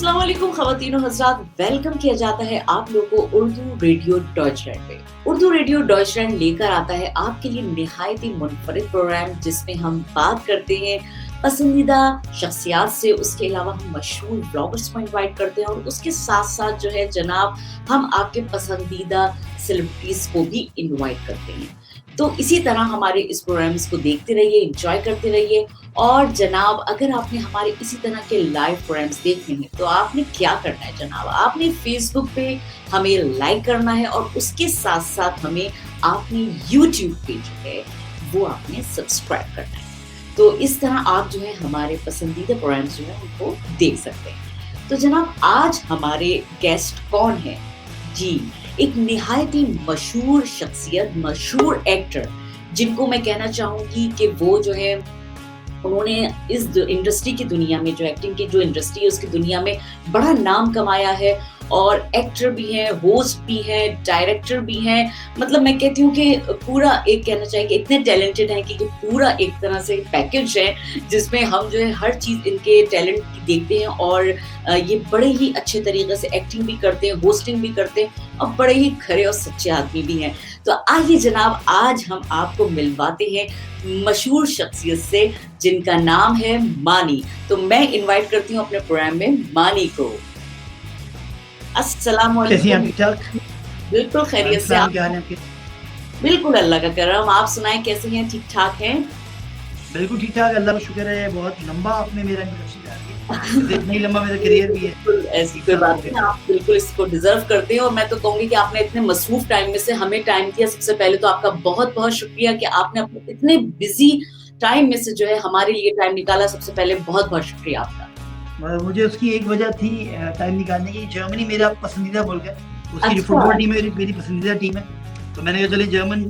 अस्सलाम वालेकुम ख़वातीन और हज़रात, वेलकम किया जाता है आप लोगों को उर्दू रेडियो डॉइचलैंड पे। उर्दू रेडियो डॉइचलैंड लेकर आता है आपके लिए निहायत ही मुनफरिद प्रोग्राम, जिसमें हम बात करते हैं पसंदीदा शख्सियात से। उसके अलावा हम मशहूर ब्लॉगर्स को इनवाइट करते हैं और उसके साथ-साथ जो है जनाब, हम आपके पसंदीदा सेलिब्रिटीज़ को भी इनवाइट करते हैं। तो इसी तरह हमारे इस प्रोग्राम्स को देखते रहिए, एन्जॉय करते रहिए। और जनाब, अगर आपने हमारे इसी तरह के लाइव प्रोग्राम्स देखने हैं तो आपने क्या करना है जनाब, आपने फेसबुक पे हमें लाइक करना है और उसके साथ-साथ हमें आपने यूट्यूब पे जो है वो आपने सब्सक्राइब करना है। तो इस तरह आप जो है हमारे पसंदीदा प्रोग्राम्स जो है उनको देख सकते हैं। तो जनाब, आज हमारे गेस्ट कौन है? जी, एक निहायत ही मशहूर शख्सियत, मशहूर एक्टर, जिनको मैं कहना चाहूँगी कि वो जो है उन्होंने इस इंडस्ट्री की दुनिया में, जो एक्टिंग की जो इंडस्ट्री है उसकी दुनिया में बड़ा नाम कमाया है। और एक्टर भी हैं, होस्ट भी हैं, डायरेक्टर भी हैं। मतलब मैं कहती हूँ कि पूरा एक कहना चाहिए कि इतने टैलेंटेड हैं कि पूरा एक तरह से पैकेज है, जिसमें हम जो है हर चीज़ इनके टैलेंट की देखते हैं। और ये बड़े ही अच्छे तरीके से एक्टिंग भी करते हैं, होस्टिंग भी करते हैं और बड़े ही खरे और सच्चे आदमी भी हैं। तो आइए जनाब, आज हम आपको मिलवाते हैं मशहूर शख्सियत से जिनका नाम है मानी। तो मैं इनवाइट करती हूँ अपने प्रोग्राम में मानी को। अस्सलाम कैसी हैं आप? वालेकुम। ठीक-ठाक? बिल्कुल खैरियत से। सलाम, आप? क्या हाल है आपके? बिल्कुल अल्लाह का करम। आप सुनाएँ कैसे हैं? ठीक-ठाक हैं? बिल्कुल ठीक-ठाक, अल्लाह का शुक्र है। बहुत लंबा आपने मेरा इंट्रोडक्शन कर दिया। वैसे इतना ही लंबा मेरा करियर भी है। बिल्कुल, ऐसी 1 कोई साल हो बात गए। नहीं, आप बिल्कुल इसको डिज़र्व करते हैं। और मैं तो कहूँगी कि आपने इतने मसरूफ़ टाइम में से हमें टाइम दिया। सबसे पहले तो आपका बहुत-बहुत शुक्रिया कि आपने अपने इतने बिज़ी टाइम में से जो है हमारे लिए टाइम निकाला। सबसे पहले बहुत-बहुत शुक्रिया आपका। मुझे उसकी एक वजह थी टाइम निकालने की। जर्मनी मेरा पसंदीदा मुल्क है। उसकी जो अच्छा। फुटबॉल टीम है मेरी पसंदीदा टीम है। तो मैंने कहा चलिए जर्मन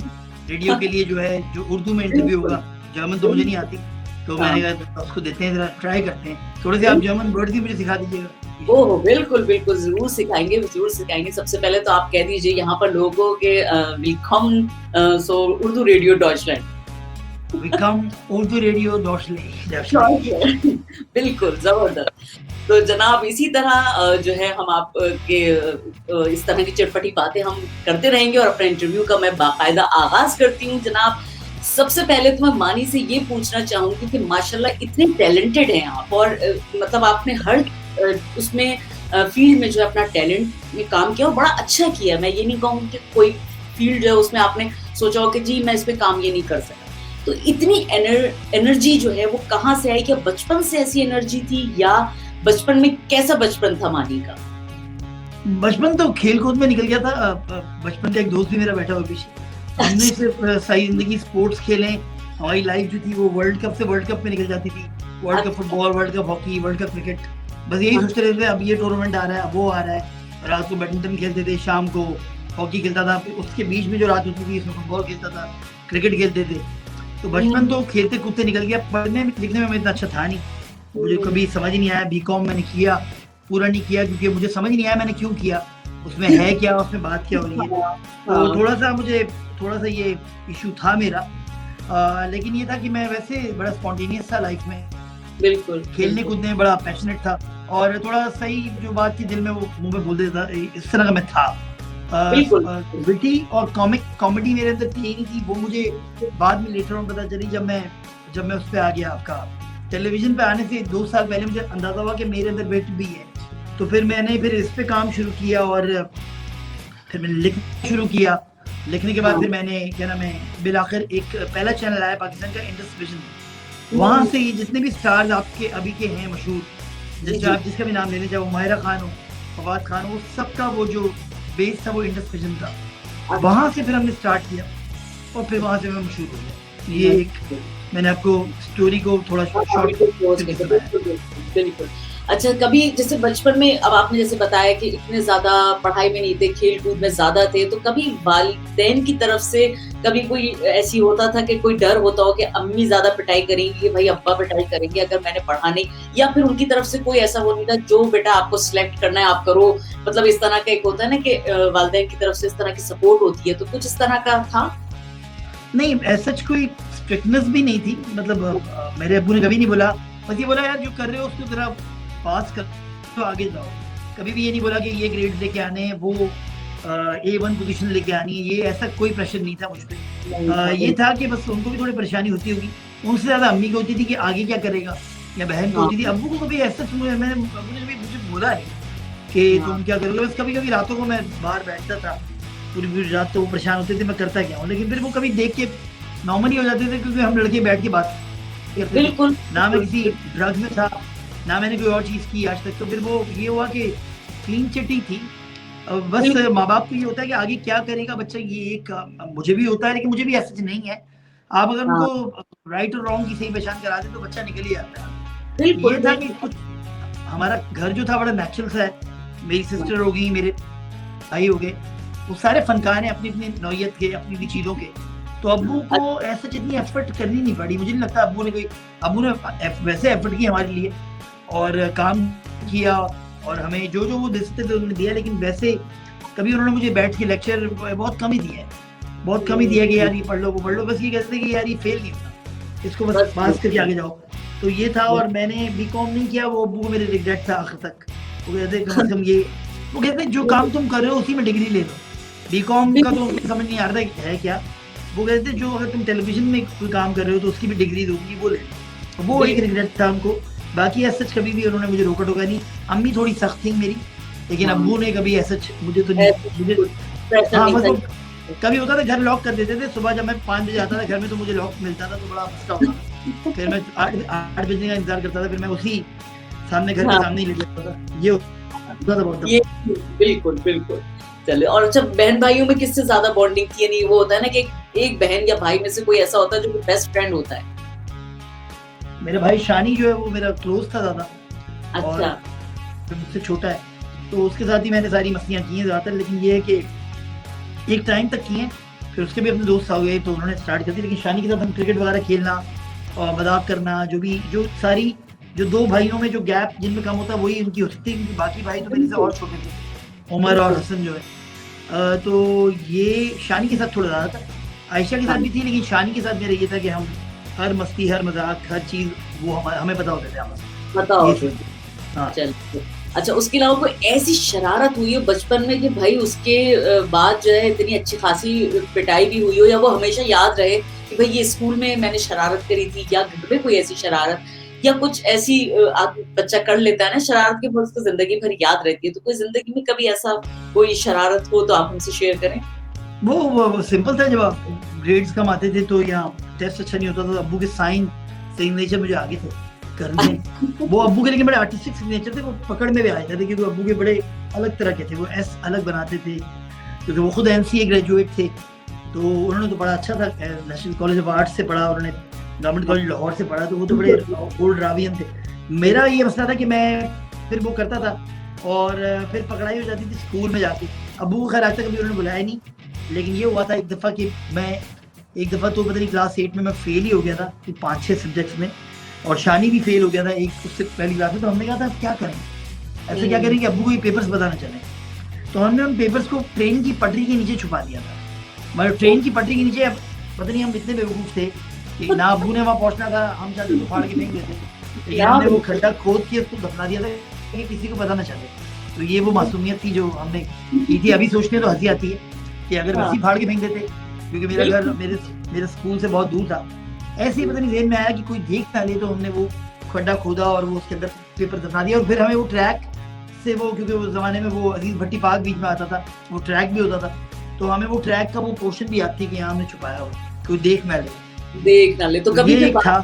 रेडियो के लिए जो है, जो उर्दू में इंटरव्यू होगा, जर्मन तो मुझे नहीं आती, तो मैंने हाँ। कहा उसको देते हैं, ज़रा ट्राई करते हैं। थोड़े से आप जर्मन वर्ड भी मुझे सिखा दीजिएगा। ओह! बिल्कुल, बिल्कुल, ज़रूर सिखाएँगे, ज़रूर सिखाएँगे। सबसे पहले तो आप कह दीजिए यहाँ पर लोगों के विलकम सो Urdu radio Deutschland. Vikram Urdu radio डॉशले। बिल्कुल, ज़बरदस्त। तो जनाब, इसी तरह जो है हम आप के इस तरह की चटपटी बातें हम करते रहेंगे और अपने इंटरव्यू का मैं बाकायदा आगाज़ करती हूँ जनाब। सबसे पहले तो मैं मानी से ये पूछना चाहूँगी कि माशाल्लाह इतने टैलेंटेड हैं आप। और मतलब आपने हर उसमें फ़ील्ड में जो है अपना टैलेंट में काम किया और बड़ा अच्छा किया। मैं ये नहीं कहूँगी कि कोई फ़ील्ड जो है उसमें आपने सोचा हो कि जी मैं इस पे काम ये नहीं कर सकता। तो इतनी एनर्जी जो है वो कहाँ से आई? क्या बचपन से ऐसी एनर्जी थी या बचपन में कैसा बचपन था मानी का? बचपन तो खेल-कूद में निकल गया था। बचपन का एक दोस्त भी मेरा बैठा हुआ पीछे। हमने अच्छा। सिर्फ़ सारी ज़िंदगी स्पोर्ट्स खेले। हमारी लाइफ़ जो थी वो वर्ल्ड कप से वर्ल्ड कप में निकल जाती थी। वर्ल्ड कप अच्छा। Football, world cup hockey, world cup cricket. बस यही हाँ। सोचते रहते थे, अब ये टूर्नामेंट आ रहा है, अब वो आ रहा है। रात को बैडमिंटन खेलते थे, शाम को हॉकी खेलता था। फिर उसके बीच में जो रात होती थी उसमें फुटबॉल खेलता था, क्रिकेट खेलते थे। तो बचपन हुँ। तो खेलते-कूदते निकल गया। पढ़ने में लिखने में मैं इतना अच्छा था नहीं। मुझे हुँ। कभी समझ नहीं आया। बीकॉम मैंने किया, पूरा नहीं किया क्योंकि मुझे समझ नहीं आया मैंने क्यों किया। उसमें है क्या, उसमें बात क्या हो रही है। हाँ, तो हाँ। थोड़ा-सा ये इश्यू था मेरा। लेकिन ये था कि मैं वैसे बड़ा स्पॉन्टेनियस था लाइफ़ में। बिल्कुल, बिल्कुल। खेलने-कूदने में बड़ा पैशनेट था और थोड़ा सही जो बात थी दिल में वो मुँह पे बोल देता था। इस तरह का मैं था। बिल्कुल। विटी और कॉमेडी मेरे अंदर थी ही नहीं थी। वो मुझे बाद में लेटर ऑन पता चली जब मैं उस पे आ गया। आपका टेलीविज़न पे आने से 2 साल पहले मुझे अंदाज़ा हुआ कि मेरे अंदर विट भी है। तो फिर इस पे काम शुरू किया और फिर मैंने लिखना शुरू किया। लिखने के बाद हाँ। फिर मैंने क्या नाम है, बिलाखिर एक पहला चैनल आया पाकिस्तान का, इंडस विज़न। वहाँ से ये जितने भी स्टार्स आपके अभी के हैं मशहूर, जी, जी। आप जिसका भी नाम ले लें, चाहे वो माहिरा खान हो, फवाद खान हो, सबका वो जो बेस था वो इंडस विज़न था। वहाँ से फिर हमने स्टार्ट किया और फिर वहाँ से मैं मशहूर हो गया। ये एक मैंने आपको स्टोरी को थोड़ा शॉर्ट करके सुनाया। बिल्कुल, बिल्कुल। अच्छा, कभी जैसे बचपन में, अब आपने जैसे बताया कि इतने ज़्यादा पढ़ाई में नहीं थे, खेल-कूद में ज़्यादा थे, तो कभी वालिदैन की तरफ से कभी कोई ऐसी होता था कि कोई डर होता हो कि अम्मी ज़्यादा पिटाई करेंगी, भई अब्बा पिटाई करेंगे अगर मैंने पढ़ा नहीं, या फिर उनकी तरफ से कोई ऐसा वो नहीं था जो बेटा आपको सिलेक्ट करना है आप करो, मतलब इस तरह का एक होता है ना कि वालिदैन की तरफ से इस तरह की सपोर्ट होती है, तो कुछ इस तरह का था? नहीं, एज़ सच कोई स्ट्रिक्टनेस भी नहीं थी। मतलब मेरे अब्बू ने कभी नहीं बोला, बस ये बोला यार जो कर रहे हो उसको ज़रा पास कर तो आगे जाओ। कभी भी ये नहीं बोला कि ये ग्रेड लेके आने हैं, वो A1 पोजीशन लेके आनी है, ये ऐसा कोई प्रेशर नहीं था मुझ पे। ये था कि बस उनको भी थोड़ी परेशानी होती होगी, उनसे ज़्यादा अम्मी को होती थी कि आगे क्या करेगा, या बहन को होती थी। अब्बू को कभी ऐसा मैंने अब्बू ने कभी मुझे बोला नहीं कि तुम क्या करोगे। बस कभी-कभी रातों को मैं बाहर बैठता था, पूरी रात तो वो परेशान होते थे मैं करता क्या हूँ, लेकिन फिर वो कभी देख के नॉर्मल ही हो जाते थे, क्योंकि हम लड़के बैठ के बात करते थे। बिल्कुल ना मैं किसी ड्रग्स में था, ना मैंने कोई और चीज़ की आज तक। तो फिर वो ये हुआ कि क्लीन चिट थी। बस माँ बाप को ये होता है कि आगे क्या करेगा बच्चा, ये एक मुझे भी होता है, लेकिन मुझे भी ऐसा नहीं है। आप अगर हाँ, उनको राइट और रॉन्ग की सही पहचान करा दें तो बच्चा निकल ही आता है। बिल्कुल ये था कि कुछ हमारा घर जो था बड़ा नेचुरल सा है। मेरी सिस्टर हो गई, मेरे भाई हो गए, वो सारे फनकार हैं अपनी अपनी नौयत के, अपनी अपनी चीज़ों के। तो अब्बू को ऐसा जितनी एफर्ट करनी नहीं पड़ी, मुझे नहीं लगता अब्बू ने वैसे एफर्ट की हमारे लिए और काम किया, और हमें जो जो वो दिखते थे उन्होंने दिया। लेकिन वैसे कभी उन्होंने मुझे बैठ के लेक्चर बहुत कम ही दिया है, बहुत कम ही दिया कि यार ये पढ़ लो वो पढ़ लो। बस ये कहते थे कि यार ये फेल नहीं होना, इसको बस पास करके आगे जाओ। तो ये था। और मैंने बीकॉम नहीं किया, वो अब्बू को मेरे रिग्रेट था आखिर तक। वो कहते कम से कम ये, वो कहते जो काम तुम कर रहे हो उसी में डिग्री ले लो, बीकॉम का तो उनको समझ नहीं आ रहा है क्या। वो कहते जो अगर तुम टेलीविजन में कोई काम कर रहे हो तो उसकी भी डिग्री दोगी, वो ले लो। वो एक रिग्रेट था उनको। बाकी ऐसा कभी भी उन्होंने मुझे रोका टोका नहीं। अम्मी थोड़ी सख्त थी मेरी, लेकिन अब्बू ने कभी ऐसा मुझे तो नहीं, मुझे हाँ बस वो कभी होता था घर लॉक कर देते थे। सुबह जब मैं 5 बजे आता था घर में तो मुझे लॉक मिलता था, तो बड़ा मसला होता था। फिर मैं 8 बजे का इंतजार करता था, फिर मैं उसी सामने घर के सामने ही ले जाता था। ये होता था बहुत। ये बिल्कुल बिल्कुल चले। और अच्छा, बहन भाइयों में किससे ज्यादा बॉन्डिंग थी? यानी वो होता है ना कि एक बहन या भाई में से कोई ऐसा होता है जो बेस्ट फ्रेंड होता है। मेरा भाई शानी जो है वो मेरा क्लोज था ज्यादा, अच्छा, और मुझसे छोटा है, तो उसके साथ ही मैंने सारी मस्तियाँ की हैं ज़्यादातर। लेकिन ये है कि एक टाइम तक की हैं, फिर उसके भी अपने दोस्त हो गए तो उन्होंने स्टार्ट कर दी। लेकिन शानी के साथ हम क्रिकेट वगैरह खेलना और मजाक करना, जो 2 भाइयों में जो गैप जिनमें कम होता है वही उनकी होती थी, क्योंकि बाकी भाई तो मेरे से और छोटे थे, उमर और हसन जो है। तो ये शानी के साथ थोड़ा ज़्यादा था, आयशा के साथ भी थी, लेकिन शानी के साथ मेरा ये था कि हम हर मस्ती, हर मजाक, हर चीज़ वो हमें पता होते थे। बताओ। हाँ। चल, अच्छा, उसके अलावा कोई ऐसी शरारत हुई हो बचपन में कि भाई उसके बाद जो है इतनी अच्छी खासी पिटाई भी हुई हो, या वो हमेशा याद रहे कि भाई ये स्कूल में मैंने शरारत करी थी, या घर में कोई ऐसी शरारत, या कुछ ऐसी आप बच्चा कर लेता है ना शरारत की, उसको जिंदगी भर याद रहती है। तो कोई जिंदगी में कभी ऐसा कोई शरारत हो तो आप हमसे शेयर करें। वो सिंपल था। जब आप ग्रेड्स कम आते थे तो या टेस्ट अच्छा नहीं होता तो अब्बू के साइन सिग्नेचर मुझे आगे थे करने। वो अब्बू के लेकिन बड़े आर्टिस्टिक सिग्नेचर थे, वो पकड़ में भी आए थे, क्योंकि अब्बू के बड़े अलग तरह के थे। वो एस अलग बनाते थे, क्योंकि वो खुद एमसीए ग्रेजुएट थे। तो उन्होंने तो बड़ा अच्छा था, नेशनल कॉलेज ऑफ आर्ट्स से पढ़ा, उन्होंने गवर्नमेंट कॉलेज लाहौर से पढ़ा, तो वो तो बड़े ओल्ड रावियन थे। मेरा ये मसला था कि मैं फिर वो करता था और फिर पकड़ाई हो जाती थी स्कूल में जाके। अब्बू को खैर आज तक कभी उन्होंने बुलाया नहीं, लेकिन ये हुआ था एक दफ़ा कि मैं एक दफ़ा तो पता नहीं क्लास 8 में मैं फेल ही हो गया था 5-6 सब्जेक्ट्स में, और शानी भी फेल हो गया था एक उससे पहली क्लास में। तो हमने कहा था क्या करें, ऐसे क्या करें कि अब्बू को ये पेपर्स बताना चले। तो हमने उन पेपर्स को ट्रेन की पटरी के नीचे छुपा दिया था। मतलब ट्रेन की पटरी के नीचे, अब पता नहीं हम इतने बेवकूफ़ थे कि ना अब्बू ने वहाँ पहुँचना था, हम चाहते तो फाड़ के फेंक देते, लेकिन हमने वो खड्डा खोद के उसको दफना दिया था कि किसी को पता ना चले। तो ये वो मासूमियत थी जो हमने की थी। अभी सोचने तो हंसी आती है कि अगर वैसी फाड़ के फेंक देते, क्योंकि मेरा घर मेरे स्कूल से बहुत दूर था। ऐसे ही पता नहीं ज़हन में आया कि कोई देख ना ले, तो हमने वो खड्डा खोदा और वो उसके अंदर पेपर दफना दिया। और फिर हमें वो ट्रैक से वो, क्योंकि उस ज़माने में वो अजीज भट्टी पार्क बीच में आता था, वो ट्रैक भी होता था, तो हमें वो ट्रैक का वो पोर्शन भी याद थी कि यहाँ हमने छुपाया हो, कोई देख ना ले। तो कभी ये था।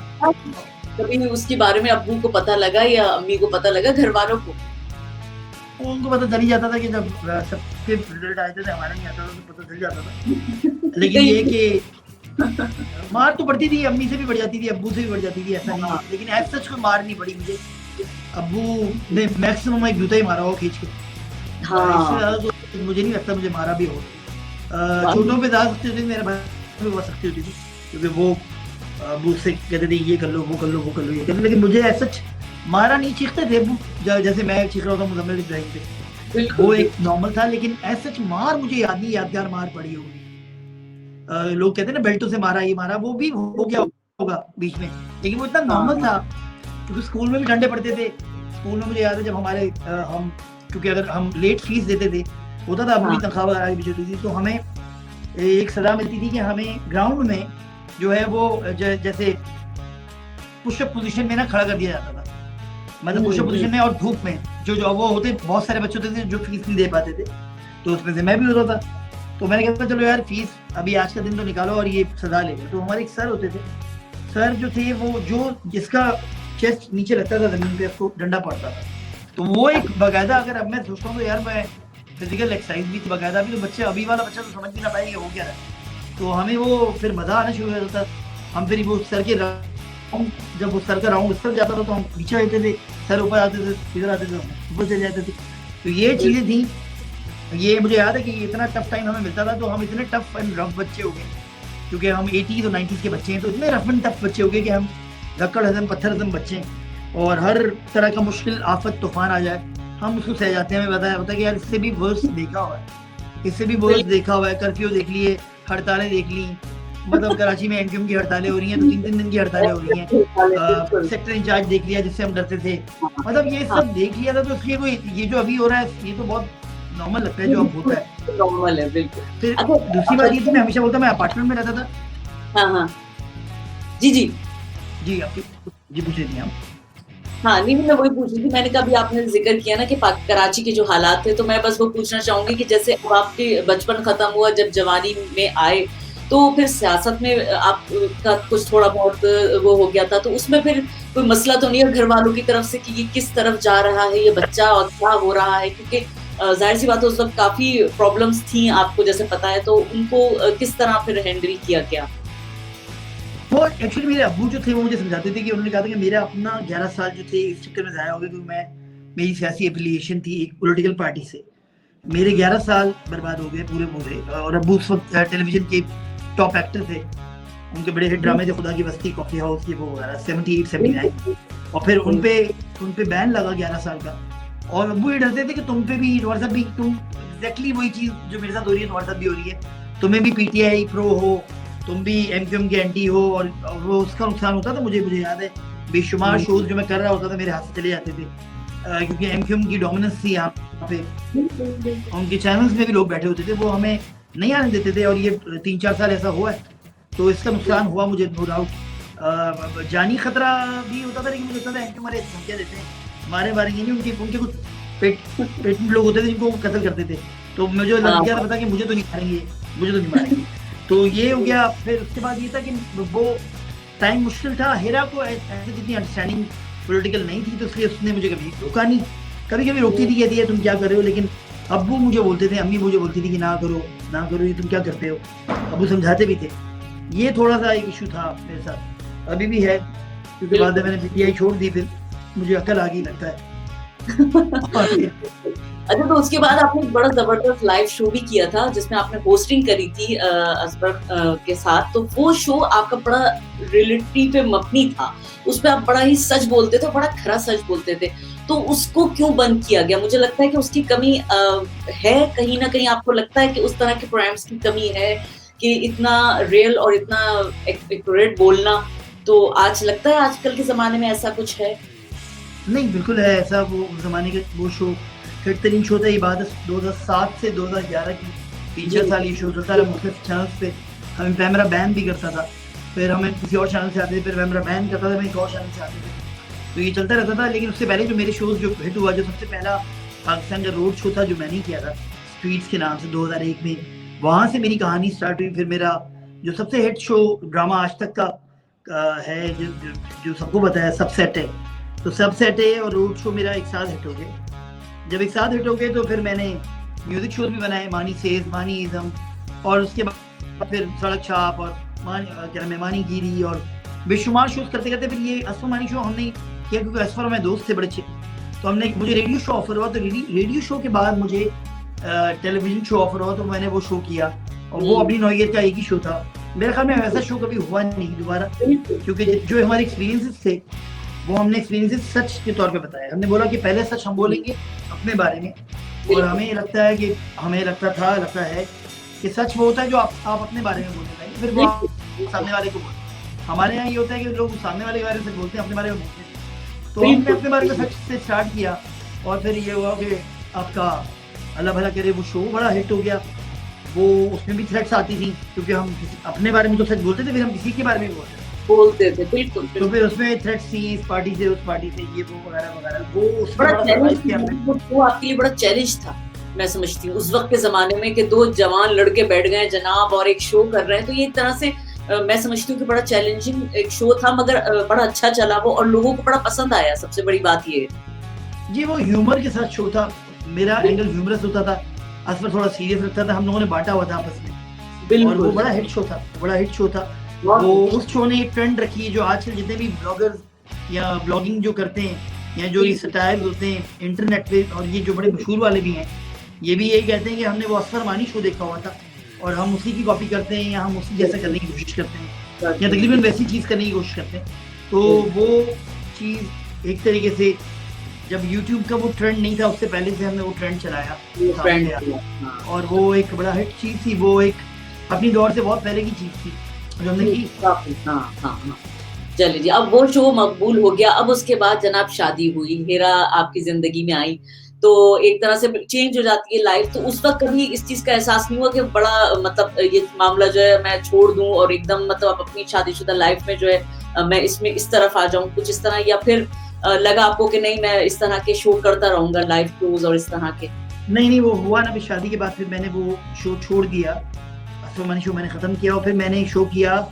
कभी उसके बारे में अब्बू को पता लगा या अम्मी को पता लगा, घर वालों को? उनको पता चल ही जाता था कि जब सबके रिजल्ट आए थे, हमारा नहीं आता था तो पता चल जाता था। लेकिन ये कि मार तो पड़ती थी, अम्मी से भी बढ़ जाती थी, अब्बू से भी बढ़ जाती थी, ऐसा नहीं। लेकिन एज सच कोई मार नहीं पड़ी मुझे। अब्बू ने मैक्सिमम एक जूता ही मारा हो खींच के। इससे ज़्यादा तो मुझे नहीं लगता मुझे मारा भी हो। छोटों पे ज़्यादा सकती होती, मेरे भाई बहुत सख्ती होती थी, क्योंकि वो अब्बू से कहते थे ये कर लो वो कर लो वो कर लो ये कर लो। लेकिन मुझे एज सच मारा नहीं, चीखते थे अब्बू, जैसे मैं चीख रहा था मुजम्मिल इब्राहिम पे, वो एक नॉर्मल था। लेकिन एज सच मार मुझे याद नहीं, यादगार मार पड़ी होगी। लोग कहते हैं ना बेल्टों से मारा, ये मारा, वो भी हो गया होगा बीच में, लेकिन वो इतना नॉर्मल था क्योंकि स्कूल में भी डंडे पड़ते थे, स्कूल में मुझे याद है जब हमारे हम क्योंकि अगर हम लेट फीस देते थे, होता था पूरी हाँ। तनख्वाह वगैरह भी होती थी, तो हमें एक सजा मिलती थी कि हमें ग्राउंड में जो है वो जैसे पुशअप पोजीशन में ना खड़ा कर दिया जाता था, मतलब पुशअप पोजीशन में, और धूप में जो वो होते बहुत सारे बच्चे होते थे जो फीस नहीं दे पाते थे, तो उसमें से मैं भी होता था। तो मैंने कहा चलो यार फीस अभी आज का दिन तो निकालो और ये सजा ले लो। तो हमारे एक सर होते थे, सर जो थे वो जो जिसका चेस्ट नीचे लगता था जमीन पे उसको डंडा पड़ता था, तो वो एक बाकायदा, अगर अब मैं सोचता हूँ तो यार मैं फिजिकल एक्सरसाइज भी बाकायदा, अभी तो बच्चे अभी वाला बच्चा तो समझ भी ना पाएगा वो क्या है, तो हमें वो फिर मजा आना शुरू हो जाता था। हम फिर वो सर के जब वो सर का राउंड उस तरफ जाता था तो हम पीछे रहते थे, सर ऊपर आते थे, इधर आते थे, ऊपर चले जाते थे। तो ये चीजें थी, ये मुझे याद है कि इतना टफ टाइम हमें मिलता था, तो हम इतने टफ एंड रफ बच्चे हो गए, क्योंकि हम 80s और 90s के बच्चे हैं, तो इतने रफ एंड टफ बच्चे हो गए कि हम लक्कड़ हजम पत्थर हजम बच्चे हैं, और हर तरह का मुश्किल आफत तूफान आ जाए हम उसको सह जाते हैं। हमें बताया होता है कि यार इससे भी वर्स देखा हुआ है, इससे भी वर्स देखा हुआ है, कर्फ्यू देख लिए, हड़तालें देख ली, मतलब कराची में एनक्यूएम की हड़तालें हो रही हैं तो 3-3 दिन की हड़तालें हो रही हैं, सेक्टर इंचार्ज देख लिया जिससे हम डरते थे, मतलब ये सब देख लिया था, तो इसलिए कोई ये जो अभी हो रहा है ये तो बहुत नॉर्मल लगता है जो अब होता है, नॉर्मल है बिल्कुल। फिर दूसरी बात ये थी, मैं हमेशा बोलता मैं अपार्टमेंट में रहता था। हाँ हाँ जी जी जी आपकी जी पूछे थी हम। हाँ नहीं, मैं वही पूछ रही थी, मैंने कहा अभी आपने जिक्र किया ना कि कराची के जो हालात थे, तो मैं बस वो पूछना चाहूंगी कि जैसे अब आपके बचपन खत्म हुआ, जब जवानी में आए, तो फिर सियासत में आपका कुछ थोड़ा बहुत वो हो गया था, तो उसमें फिर कोई मसला तो नहीं है घर वालों की तरफ से कि ये किस तरफ जा रहा है ये बच्चा और क्या हो रहा है, क्योंकि जाहिर सी बात है उस वक्त काफी प्रॉब्लम्स थी आपको जैसे पता है, तो उनको किस तरह फिर हैंडल किया गया? वो एक्चुअली मेरे अब्बू जो थे वो मुझे समझाते थे कि उन्होंने कहा था कि मेरा अपना 11 साल जो थे इस चक्कर में ज़ाया हो गए, क्योंकि मेरी सियासी एफिलिएशन थी एक पॉलिटिकल पार्टी से, मेरे 11 साल बर्बाद हो गए पूरे पूरे। और अब्बू उस वक्त टेलीविजन के टॉप एक्टर थे, उनके बड़े हिट ड्रामे थे खुदा की बस्ती, कॉफी हाउस के वो वगैरह 78 79, और फिर उन पे बैन लगा 11 साल का, और अब्बू ये डरते थे कि तुम पे भी, तुम्हारे साथ भी, तुम एग्जैक्टली वही चीज़ जो मेरे साथ हो रही है तुम्हारे साथ भी हो रही है, तुम्हें भी पीटीआई प्रो हो, तुम भी एमक्यूएम के एंटी हो, और वो उसका नुकसान होता था। मुझे याद है बेशुमार शोज जो मैं कर रहा होता था मेरे हाथ से चले जाते थे, क्योंकि एमक्यूएम की डोमिनेंस थी यहाँ पे, उनके चैनल्स में भी लोग बैठे होते थे, वो हमें नहीं आने देते थे, और ये 3-4 साल ऐसा हुआ है, तो इसका नुकसान हुआ मुझे, नो डाउट। जानी खतरा भी होता था, लेकिन मुझे लगता था एमक्यूएम हमारे धमकियाँ देते हैं, मारे नहीं, उनके कुछ पेट लोग होते थे जिनको वो कत्ल करते थे, तो मुझे लग गया था कि मुझे तो नहीं मारेंगे, तो ये हो गया। फिर उसके बाद ये था कि वो टाइम मुश्किल था, हेरा को ऐसे जितनी अंडरस्टैंडिंग पॉलिटिकल नहीं थी, तो इसलिए उसने मुझे कभी रोका नहीं, कभी रोकती थी, कहती है तुम क्या कर रहे हो, लेकिन अब्बू मुझे बोलते थे, अम्मी मुझे बोलती थी कि ना करो ये तुम क्या करते हो, अब्बू समझाते भी थे। ये थोड़ा सा एक इशू था मेरे साथ, अभी भी है, क्योंकि बाद में मैंने पीटीआई छोड़ दी, फिर मुझे अकल आ गई लगता है। अच्छा, तो उसके बाद आपने एक बड़ा जबरदस्त लाइव शो भी किया था जिसमें आपने होस्टिंग करी थी असबर के साथ, तो वो शो आपका बड़ा रियलिटी पे मबनी था, उसमें आप बड़ा ही सच बोलते थे, बड़ा खरा सच बोलते थे, तो उसको क्यों बंद किया गया? मुझे लगता है कि उसकी कमी है, कहीं ना कहीं आपको लगता है कि उस तरह के प्रोग्राम्स की कमी है कि इतना रियल और इतना एक्यूरेट बोलना, तो आज लगता है आजकल के जमाने में ऐसा कुछ है? नहीं, बिल्कुल है ऐसा, वो जमाने के वो शो हिट तरीन शो था, इबादत 2007 से 2011 की 3-4 साल ये शो चलता रहा मुख्तलिफ चैनल्स पे, हमें कैमरा बैन भी करता था, फिर हमें किसी और चैनल से आते थे, फिर कैमरा बैन करता था, मैं एक और चैनल से आते थे, तो ये चलता रहता था। लेकिन उससे पहले जो मेरे शोज जो हिट हुआ, जो सबसे पहला पाकिस्तान का रोड शो था जो मैंने किया था स्ट्रीट्स के नाम से 2001 में, वहाँ से मेरी कहानी स्टार्ट हुई। फिर मेरा जो सबसे हिट शो ड्रामा आज तक का है, जो सबको पता है, सबसेट है, तो सबसेट है और रोड शो मेरा एक साथ हिट हो गया। जब एक साथ हिट हो गए तो फिर मैंने म्यूजिक शोज भी बनाए, मानी सेज, मानी इज़म, और उसके बाद फिर सड़क छाप और मानी गिरी, और बेशुमार शोज करते करते फिर ये असफर मानी शो हमने किया, क्योंकि असफर में दोस्त थे बड़े अच्छे, तो मुझे रेडियो शो ऑफर हुआ, तो रेडियो शो के बाद मुझे टेलीविजन शो ऑफर हुआ, तो मैंने वो शो किया, और वो अपनी नौयत का एक ही शो था। मेरे ख्याल में वैसा शो कभी हुआ नहीं दोबारा, क्योंकि जो हमारे एक्सपीरियंसेस थे वो हमने एक्सपीरियंसेस सच के तौर पे बताया। हमने बोला कि पहले सच हम बोलेंगे अपने बारे में, और हमें लगता है कि सच वो होता है जो आप अपने बारे में बोलते हैं, फिर वो सामने वाले को बोलते हैं। हमारे यहाँ ये होता है कि लोग सामने वाले के बारे में बोलते हैं, अपने बारे में बोलते हैं, तो हमने अपने बारे में सच से स्टार्ट किया और फिर ये हुआ कि आपका अल्लाह भला करे वो शो बड़ा हिट हो गया। वो उसमें भी थ्रेट्स आती थी क्योंकि हम अपने बारे में तो सच बोलते थे, फिर हम किसी के बारे में भी बोलते थे। बिल्कुल। तो फिर उसमें थ्रेट्स थी इस पार्टी से उस पार्टी से, ये वो वगैरह वगैरह। वो उसमें बड़ा सरवाइव किया हमने। वो आपके लिए बड़ा चैलेंज था, मैं समझती हूँ उस वक्त के जमाने में, कि दो जवान लड़के बैठ गए जनाब और एक शो कर रहे हैं, तो ये एक तरह से मैं समझती हूँ कि बड़ा चैलेंजिंग एक शो था, मगर बड़ा अच्छा चला वो और लोगों को बड़ा पसंद आया। सबसे बड़ी बात ये है जी, वो ह्यूमर के साथ शो था। मेरा एंगल ह्यूमरस होता था, असफर थोड़ा सीरियस रखता था, हम लोगों ने बांटा हुआ था आपस में। और वो बड़ा हिट शो था, बड़ा हिट शो था। वो उस शो ने एक ट्रेंड रखी है जो आजकल जितने भी ब्लॉगर्स या ब्लॉगिंग जो करते हैं या जो ये स्टाइल होते हैं इंटरनेट पे, और ये जो बड़े मशहूर वाले भी हैं, ये भी यही कहते हैं कि हमने वो असफर मानी शो देखा हुआ था और हम उसी की कॉपी करते हैं या हम उसी जैसा करने की कोशिश करते हैं या तकरीबन वैसी चीज़ करने की कोशिश करते हैं। तो वो चीज़ एक तरीके से जब YouTube का वो ट्रेंड नहीं था उससे पहले से हमने वो ट्रेंड चलाया और वो एक बड़ा हिट चीज़ थी। वो एक अपनी दौर से बहुत पहले की चीज़ थी जो हमने की। चलिए जी, अब वो शो मकबूल हो गया। अब उसके बाद जनाब शादी हुई, हेरा आपकी जिंदगी में आई, तो एक तरह से चेंज हो जाती है लाइफ। तो उस वक्त कभी इस चीज का एहसास नहीं हुआ कि बड़ा मतलब ये मामला जो है मैं छोड़ दूं और एकदम मतलब अपनी शादीशुदा लाइफ में जो है मैं इसमें इस तरफ आ जाऊं कुछ इस तरह, या फिर लगा आपको कि नहीं मैं इस तरह के शो करता रहूंगा, लाइव शोज और इस तरह के? नहीं, वो हुआ ना, शादी के बाद फिर मैंने वो शो छोड़ दिया, असफर शो मैंने खत्म किया और फिर मैंने एक शो किया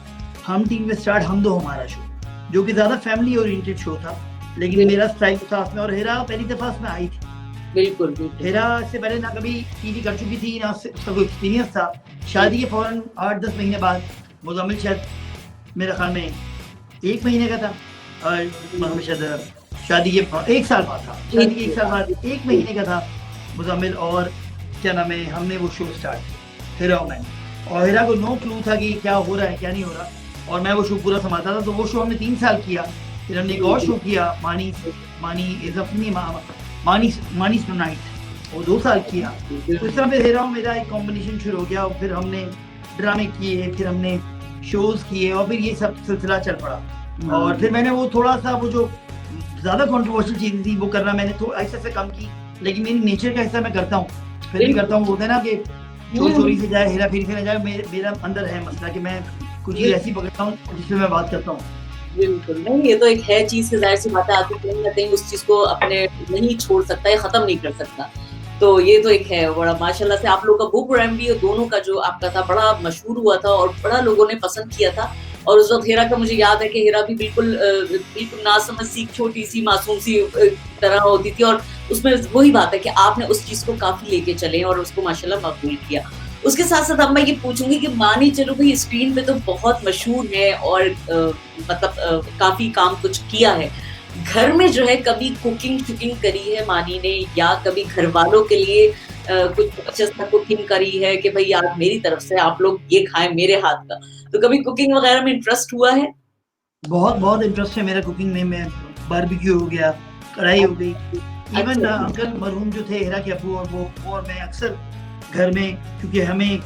हम टीवी पे स्टार्ट, हम दो हमारा शो, जो कि ज्यादा फैमिली ओरिएंटेड शो था, लेकिन मेरा स्टाइल था उसमें। और हेरा पहली दफा उसमें आई थी। बिल्कुल। हेरा से पहले ना कभी टीवी कर चुकी थी ना उसका कोई एक्सपीरियंस था। शादी के फौरन 8-10 महीने बाद मुज़म्मिल शायद मेरे ख्याल में 1 महीने का था और मुज़म्मिल शायद शादी के 1 साल बाद था, शादी के 1 साल बाद 1 महीने का था मुज़म्मिल। और क्या नाम है, हमने वो शो स्टार्ट किया हेरा और मैंने, और हेरा को नो क्लू था कि क्या हो रहा है क्या नहीं हो रहा, और मैं वो शो पूरा संभालता था। तो वो शो हमने 3 साल किया। फिर हमने एक और शो किया मानी टुनाइट, वो 2 साल किया। तो इस तरह फिर हेरा मेरा एक कॉम्बिनेशन शुरू हो गया और फिर हमने ड्रामे किए, फिर हमने शोज किए और फिर ये सब सिलसिला चल पड़ा। और फिर मैंने वो थोड़ा सा वो जो ज्यादा कंट्रोवर्शियल चीज थी वो करना मैंने तो ऐसे से कम की, लेकिन मेरी नेचर का हिस्सा मैं करता हूँ, फिर भी करता हूँ। होता है ना कि चोर चोरी से जाए हेरा फेरी से न जाए, मेरा अंदर है मसला कि मैं कुछ चीज ऐसी पकड़ता हूँ जिसमें मैं बात करता हूँ। बिल्कुल नहीं, ये तो एक है चीज से जाहिर सी बात है, आदमी कहीं ना कहीं उस चीज को अपने नहीं छोड़ सकता या खत्म नहीं कर सकता। तो ये तो एक है बड़ा माशाल्लाह से आप लोग का वो प्रोग्राम भी दोनों का जो आपका था बड़ा मशहूर हुआ था और बड़ा लोगों ने पसंद किया था। और उस वक्त हेरा का मुझे याद है कि हेरा भी बिल्कुल नासमझ सी छोटी सी मासूम सी तरह होती थी, और उसमें वही बात है कि आपने उस चीज को काफी लेके चले और उसको माशाल्लाह मकबूल किया। उसके साथ साथ अब मैं ये पूछूंगी कि मानी चलो भाई स्क्रीन पे तो बहुत मशहूर है और मतलब काफी काम कुछ किया है, घर में जो है कभी कुकिंग करी है मानी ने, या कभी घर वालों के लिए कुछ अच्छे सा कुकिंग करी है कि भाई आज मेरी तरफ से आप लोग ये खाएं मेरे हाथ का, तो कभी कुकिंग वगैरह में इंटरेस्ट हुआ है? बहुत इंटरेस्ट है मेरा कुकिंग में। मैं बारबेक्यू हो गया, कढ़ाई हो गई, इवन अंकल मरहूम जो थे हेरा के अबू और मैं अक्सर घर में, क्योंकि हमें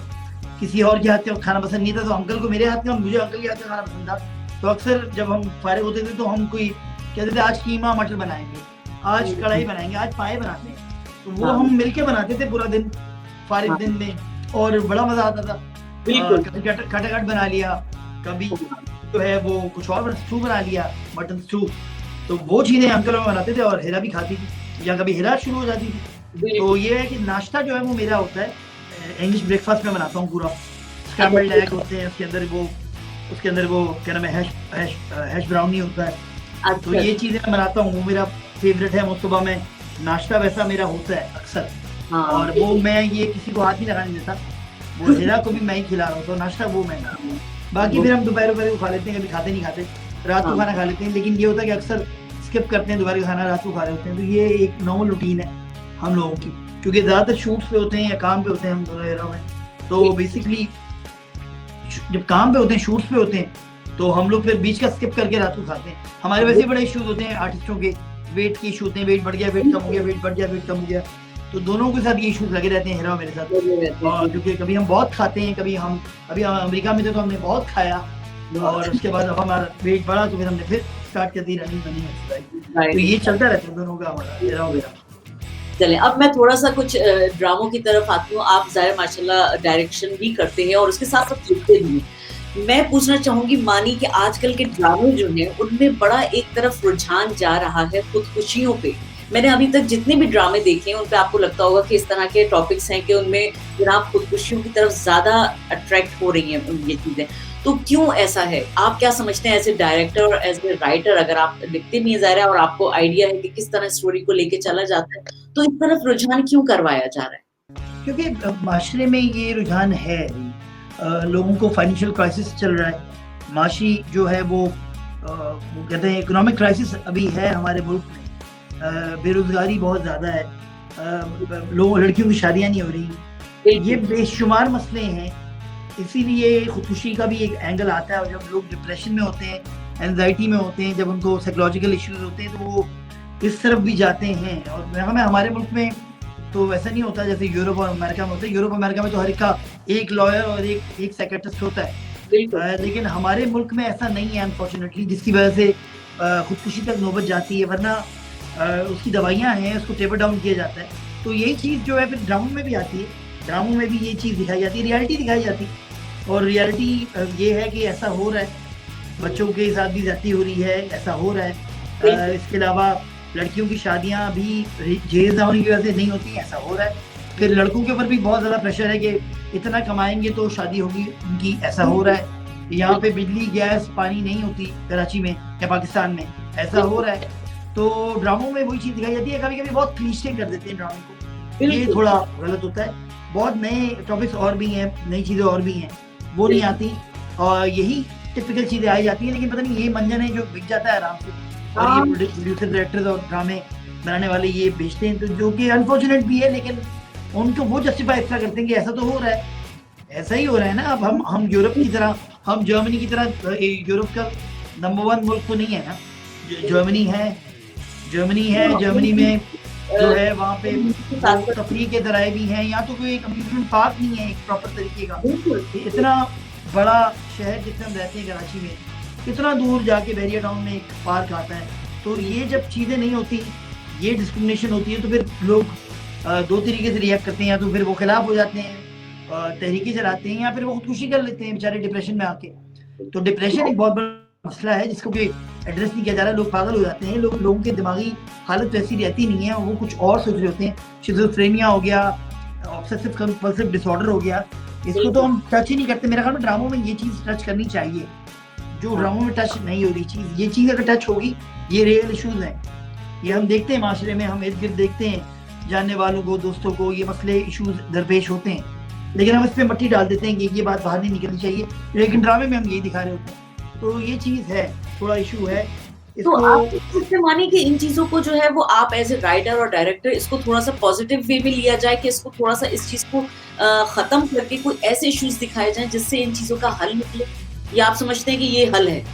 किसी और के हाथ का खाना पसंद नहीं था, तो अंकल को मेरे हाथ का, मुझे अंकल के हाथ का खाना पसंद था। तो अक्सर जब हम फारिग होते थे तो हम कोई कहते थे आज कीमा मटर बनाएंगे, आज कढ़ाई बनाएंगे, आज पाए बनाते हैं, तो वो हम मिलके बनाते थे पूरा दिन फारिग दिन में, और बड़ा मजा आता था। कभी खटाखट बना लिया, कभी जो है वो कुछ और स्टू बना लिया, मटन स्टू, तो वो चीजें अंकल बनाते थे और हेरा भी खाती थी, या कभी हेरा शुरू हो जाती थी। तो ये है कि नाश्ता जो है वो मेरा होता है, इंग्लिश ब्रेकफास्ट में बनाता हूँ पूरा, स्क्रैम्बल्ड एग होते हैं, उसके अंदर वो क्या नाम है हैश ब्राउनी होता है। तो ये चीजें मैं बनाता हूँ, वो मेरा फेवरेट है। सुबह में नाश्ता वैसा मेरा होता है अक्सर, और वो मैं ये किसी को हाथ नहीं लगाने देता, वो हेरा को भी मैं ही खिला रहा हूँ, तो नाश्ता वो मैं खा रहा हूँ। बाकी फिर हम दोपहर को खा लेते हैं, कभी खाते नहीं खाते, रात को खाना खा लेते हैं, लेकिन ये होता है कि अक्सर स्किप करते हैं, दोपहर का खाना रात को खा रहे होते हैं। तो ये एक नॉर्मल रूटीन है हम लोगों की, क्योंकि ज्यादातर शूट्स पे होते हैं या काम पे होते हैं हम दोनों हेरा में। तो बेसिकली जब काम पे होते हैं, शूट्स पे होते हैं, तो हम लोग फिर बीच का स्किप करके रात को खाते हैं। हमारे वैसे बड़े इश्यूज होते हैं आर्टिस्टों के, वेट के इशू होते हैं, वेट बढ़ गया, वेट कम हो गया, वेट बढ़ गया, वेट कम हो गया, तो दोनों के साथ ये इश्यूज लगे रहते हैं हेरा मेरे साथ। और क्योंकि कभी हम बहुत खाते हैं, कभी हम अभी अमेरिका में थे तो हमने बहुत खाया, और उसके बाद अब हमारा वेट बढ़ा तो फिर हमने फिर स्टार्ट कर दी रनिंग बनी एक्सरसाइज। तो राइट। ये चलता रहता है दोनों का हमारा, मेरा और मेरा। चलें, अब मैं थोड़ा-सा कुछ ड्रामों की तरफ आती हूँ। आप ज़ाहिर माशाल्लाह डायरेक्शन भी करते हैं और उसके साथ-साथ लिखते भी हैं। मैं पूछना चाहूँगी मानिए कि आजकल के ड्रामे जो हैं, उनमें बड़ा एक तरफ रुझान जा रहा है खुदकुशियों पे। मैंने अभी तक जितने भी ड्रामे देखे हैं, उन पे आपको लगता होगा कि इस तरह के टॉपिक्स हैं कि उनमें जनाब खुदकुशियों की तरफ ज़्यादा अट्रैक्ट हो रही हैं ये चीज़ें। तो क्यों ऐसा है? आप क्या समझते हैं एज़ ए डायरेक्टर और एज़ ए राइटर, अगर आप लिखते भी हैं ज़ाहिर है और आपको आइडिया है कि किस तरह स्टोरी को लेके चला जाता है, तो इस तरफ रुझान क्यों करवाया जा रहा है? क्योंकि माशरे में ये रुझान है, लोगों को फाइनेंशियल क्राइसिस चल रहा है, माशी जो है वो कहते हैं इकोनॉमिक क्राइसिस अभी है हमारे मुल्क में, बेरोजगारी बहुत ज़्यादा है, लोग लड़कियों की शादियाँ नहीं हो रही, ये बेशुमार मसले हैं। इसीलिए खुदकुशी का भी एक एंगल आता है, और जब लोग डिप्रेशन में होते हैं, एंजाइटी में होते हैं, जब उनको साइकोलॉजिकल इश्यूज होते हैं, तो वो इस तरफ भी जाते हैं। और हमारे मुल्क में तो वैसा नहीं होता जैसे यूरोप और अमेरिका में होता है। यूरोप अमेरिका में तो हर एक का एक लॉयर और एक साइकियाट्रिस्ट होता है, लेकिन हमारे मुल्क में ऐसा नहीं है अनफॉर्चुनेटली, जिसकी वजह से खुदकुशी तक नौबत जाती है, वरना उसकी दवाइयाँ हैं, उसको टेपर डाउन किया जाता है। तो यही चीज़ जो है फिर ड्रामों में भी आती है, ड्रामों में भी ये चीज़ दिखाई जाती है, रियलिटी दिखाई जाती है। और रियलिटी ये है कि ऐसा हो रहा है, बच्चों के साथ भी ज़्यादती हो रही है, ऐसा हो रहा है। इसके अलावा लड़कियों की शादियाँ भी जेल होने की वजह से नहीं होती, ऐसा हो रहा है। फिर लड़कों के ऊपर भी बहुत ज़्यादा प्रेशर है कि इतना कमाएंगे तो शादी होगी उनकी, ऐसा हो रहा है। यहाँ पे बिजली गैस पानी नहीं होती कराची में या पाकिस्तान में, ऐसा हो रहा है। तो ड्रामों में वही चीज़ दिखाई जाती है, कभी कभी बहुत क्लीशे कर देते हैं ड्रामे को, ये थोड़ा गलत होता है। बहुत नए टॉपिक्स और भी हैं, नई चीज़ें और भी हैं, वो नहीं आती, और यही टिपिकल चीज़ें आई जाती हैं। लेकिन पता नहीं ये मंजन है जो बिक जाता है आराम से, और ये प्रोड्यूसर डायरेक्टर्स और ड्रामे बनाने वाले ये बेचते हैं, तो जो कि अनफॉर्चुनेट भी है, लेकिन उनको वो जस्टिफाई इसका करते हैं कि ऐसा तो हो रहा है, ऐसा ही हो रहा है ना। अब हम यूरोप की तरह, हम जर्मनी की तरह, यूरोप का नंबर 1 मुल्क तो नहीं है ना, जर्मनी है। जर्मनी में जो है वहाँ पे तफरीह के ज़राए भी हैं, यहाँ तो कोई एक अम्यूज़मेंट पार्क नहीं है एक प्रॉपर तरीके का। इतना बड़ा शहर जिसमें हम रहते हैं कराची में, इतना दूर जाके बैरिया टाउन में एक पार्क आता है। तो ये जब चीज़ें नहीं होती, ये डिस्क्रिमिनेशन होती है, तो फिर लोग दो तरीके से रिएक्ट करते हैं, या तो फिर वो खिलाफ हो जाते हैं, तहरीकें चलाते हैं, या फिर वो खुदकुशी कर लेते हैं बेचारे डिप्रेशन में आके। तो डिप्रेशन एक बहुत बड़ा मसला है जिसको कि एड्रेस नहीं किया जा रहा। लोग पागल हो जाते हैं, लोगों के दिमागी हालत वैसी रहती नहीं है, वो कुछ और सोच रहे होते हैं। शिज़ोफ्रेनिया हो गया, ऑब्सेसिव कंपल्सिव डिसऑर्डर हो गया, इसको तो हम टच ही नहीं करते। मेरा ख्याल में ड्रामों में ये चीज़ टच करनी चाहिए, जो ड्रामों में टच नहीं हो रही चीज़, ये चीज़ अगर टच होगी, ये रियल इशूज़ हैं, ये हम देखते हैं माशरे में, हम इर्द गिर्द देखते हैं, जानने वालों को, दोस्तों को ये मसले इशूज़ दरपेश होते हैं, लेकिन हम इस पर मट्टी डाल देते हैं कि ये बात बाहर नहीं निकलनी चाहिए, लेकिन ड्रामे में हम यही दिखा रहे होते हैं। तो ये चीज़ है, थोड़ा इशू है। तो आप इससे मानिए कि इन चीज़ों को जो है वो आप एज ए राइटर और डायरेक्टर इसको थोड़ा सा पॉजिटिव वे में लिया जाए, कि इसको थोड़ा सा इस चीज़ को ख़त्म करके कोई ऐसे इश्यूज दिखाए जाएं जिससे इन चीज़ों का हल निकले, या आप समझते हैं कि ये हल है?